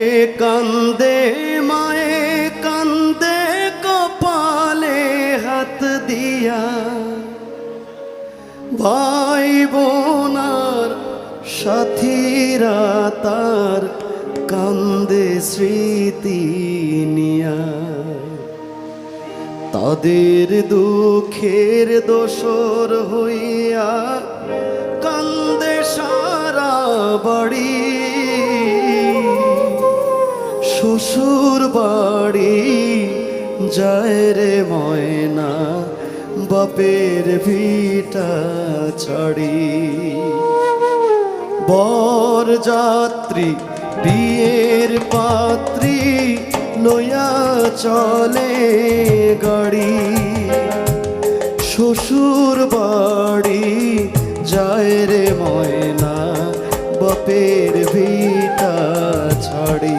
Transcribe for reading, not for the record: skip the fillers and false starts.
কান্দে মায়ে কান্দে কপালে হাত দিয়া, ভাই বোনার সাথীরা তার কান্দে স্মৃতি নিয়া। তাদের দুঃখের দোসর হইয়া কান্দে সারা বাড়ি। শ্বশুর বাড়ি যায় রে ময়না বাপের ভিটা ছাড়ি। বর যাত্রী বিয়ের পাত্রী লইয়া চলে গাড়ি। শ্বশুর বাড়ি যায় রে ময়না বাপের ভিটা ছাড়ি।